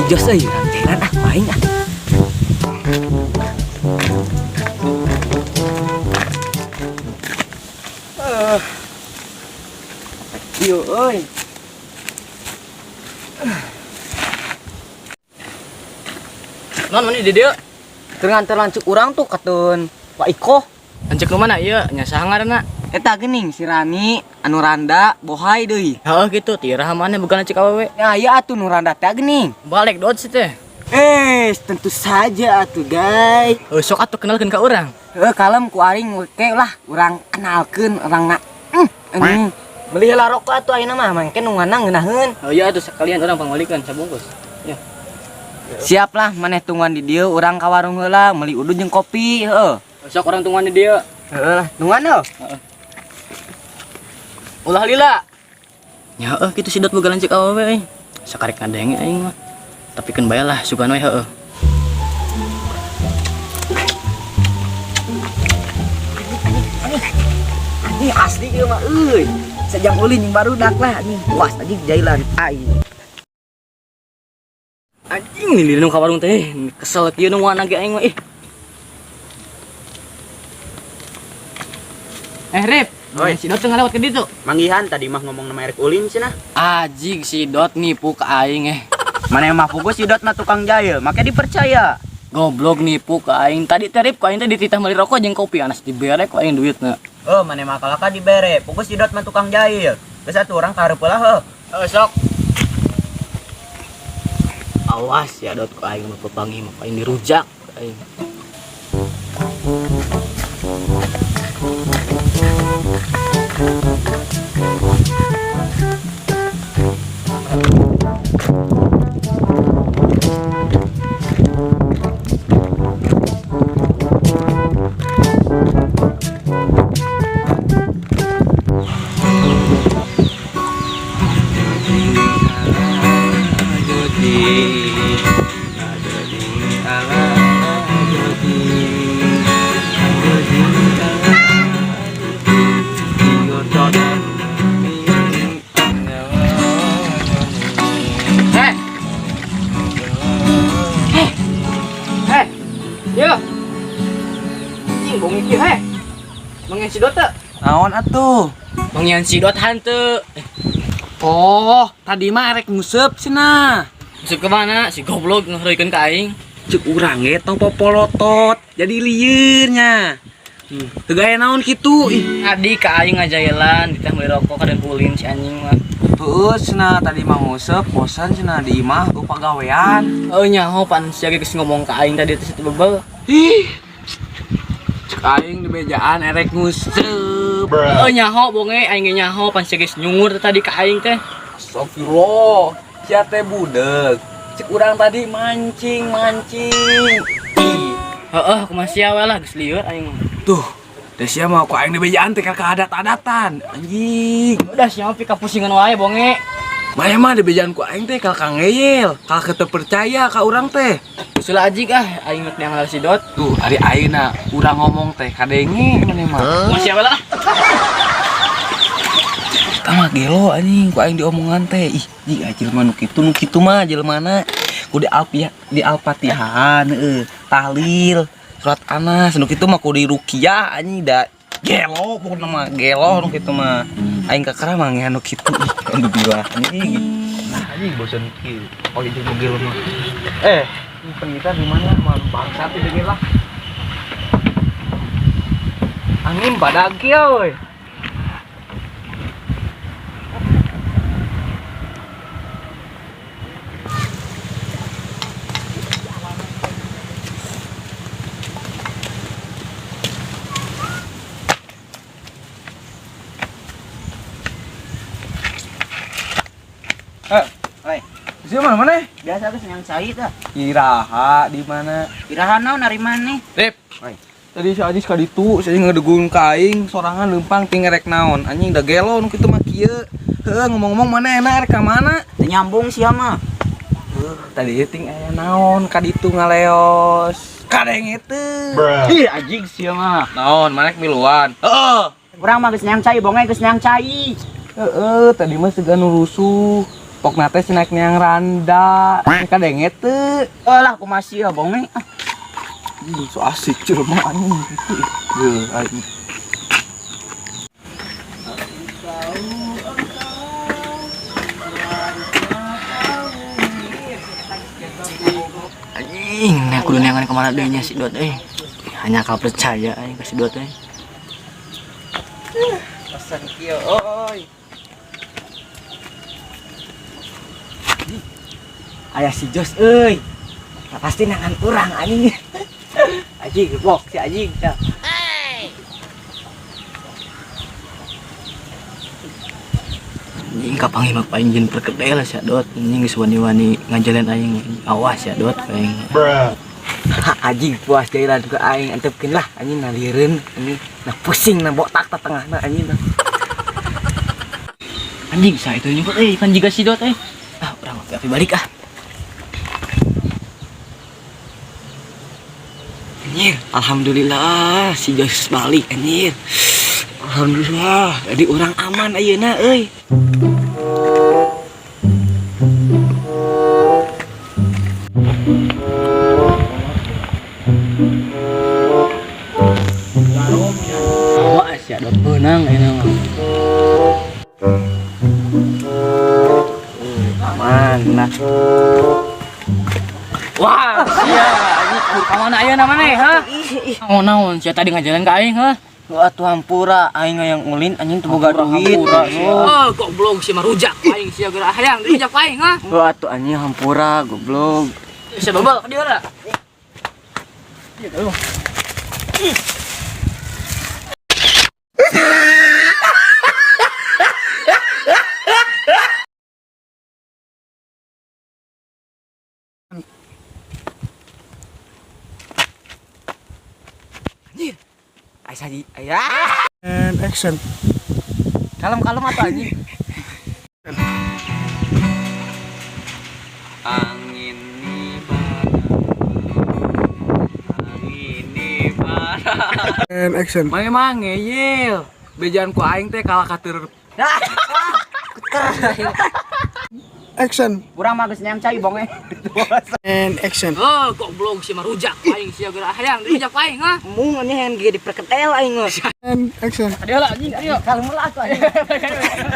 jos euy ranceran main ah. Yo euy. Non mana di dia? Teu lancuk urang tuh kateun Pak Iko. Lancuk nu mana ieu? Nya saha ngaranna? Eta geuning si Rani anu randa bohay deui. Heeh gitu, tira mana bukan lancuk awewe. Ya ieu atuh nu randa teh geuning. Balik dot sih teh. Tentu saja atuh guys. Sok atuh kenalkeun ka urang. Kalem ku aing oke lah urang kenalkeun urangna. Beli heula rokok atuh ayeuna mah mangke nu nganang ngeunaheun. Oh iya atuh sekalian urang pangwalikeun sabungkus. Ya. Siap lah maneh tungguan di dieu urang ka warung heula meuli udud jeung kopi heuh. Sok urang tungguan di dieu. Heeh, nungguan heuh. Ulah lila. Ya kitu si dot boga lancuk awewe euy. Sakarek ngadenge aing mah. Tapi kan bayar lah sugan we heueuh. Ini asli ieu mah euy. Sajang ulin yang barudak lah nih. Puas aja jailan aing. Anjing nih linu ka warung teh. Kesel kieu nu wana ge aing mah ih. Rip, Oi. si Dot teu ngalewat ke ditu. Manggihan tadi mah ngomong nama Erik Ulin cenah. Ajig si Dot nipu ka aing Mana mah pugu si Dot mah tukang jahil, make dipercaya. Goblok nipu ka aing. Tadi terip ku aing teh dititah meuli rokok jeung kopi anas dibere ku aing duitna. Oh, mana mah kalaka dibere, pugu si Dot mah tukang jahil. Geus atuh urang kareup heula heuh. Sok. Awas ya Dot ku aing mah pepangi mah aing dirujak ku aing. Yo. Cing bongi kieu he. Mangian si Dot teh. Naon atuh? Mangian si Dot hanteu. Oh, tadi mah arek nguseup cenah. Masuk ke mana? Si goblok ngeheureuykeun ka aing. Cek urang ge tong popolotot. Jadi lieur nya. Teu gaya naon kitu ih. Adi ka aing ngajailan diteh meuli rokok kaden ulin si anjing mah. Heueuh cenah tadi mah nguseup bosan cenah di imah ku pagawean. Nyaho pan sia geus ngomong ka aing tadi teh situ bebel. Ih. Cek aing di bejaan erek nguseup. Nyaho bonge aing ge nyaho pan sia geus nyungur tadi ka aing teh. Astagfirullah. Sia teh budeg. Cek urang tadi mancing. Ih. Heeh, kumaha sia we lah geus lieur aing. Tuh, da sia mah ku aing di bejaan teh ka adat-adatan. Anjing. Udah sia pi kapusingan wae bonge. Maya mah di bejaan ku aing teh kal ngeyel, kal teu percaya ka urang teh. Usul ajig aing mah neangal si Dot. Tuh, ari ayeuna urang ngomong teh kadenge maneh mah. Kumaha sia we lah. Tama gelo anjing ku aing diomongan teh. Ih, jelema nu kitu mah jelemana ku di Al-Fatihan tahlil, surat Anas nu kitu mah ku di ruqyah anjing da gelo pokona mah gelo nu kitu mah. Aing kakara mah ngeun nu kitu ih anu bilah anjing. Nah, anjing bosan kieu. Oh, itu gelo mah. Ini pengitar di mana? Mah bangsat ini lah. Angin badag kieu euy. Siapa mana? Biasa geus nyang cai tah. Iraha di mana? Iraha naon ari maneh? Rip. Tadi si Adis ka ditu, saya ngadegung ka aing sorangan leumpang ting rek naon. Anjing da gelo nu kitu mah kieu. Heuh ngomong-ngomong mana enak rek ka mana? Teu nyambung sia mah. Tadi ting aya naon ka ditu ngaleos. Kadenge teu. Ih anjing sia mah. Naon manek miluan. Heeh. Urang mah geus nyang cai bonge geus nyang cai. Tadi mah seganu rusuh. Pok nate snack yang randa. Ka denget teu. Lah aku masih ya bong nih. So asik jelema anjing gitu. Geuh anjing. Anjing, nah kudu neangan kemana deh nya si Dot hanya kau percaya aing ka si Dot Pesan kieu oi. Aya si Jos euy. Pasti nangan urang anjing. Anjing bok si anjing dah. anjing kapangi mak paling jin perkedel si Dot anjing geus wani-wani ngajalan aing awas ya Dot aing Anjing puas jairan ke aing antepkeun lah anjing nalireun anjing. Nah pusing na botak ta tengahna anjing. anjing sa itu nyebut kan jiga si Dot urang api balik Anjir, alhamdulillah si Jos balik anjir. Alhamdulillah, jadi orang aman ayeuna euy. awas ya Dot beunang ayeuna mah Aman nah. wah sia anjing kabur ka mana ayeuna maneh ha naon sia tadi ngajalan ka aing ha Atuh hampura aing yang ulin anjing teu boga duit. Goblok si marujak aing sia geura hayang dirujak aing ha Atuh anjing hampura goblok. sia babal ka dieu da Ai saji aya. And action. Kalem-kalem atuh anjing. Angin ni bara. And action. Mang ngeyel. Bejaan ku aing teh kalah kateur. Action. Urang mah geus nyang cai bong And action. goblok si marujak aing sia geura hayang dirujak aing ha Mung anjing ge diperketel aing. And action. dieu lah anjing dieu Kalem lah atuh anjing.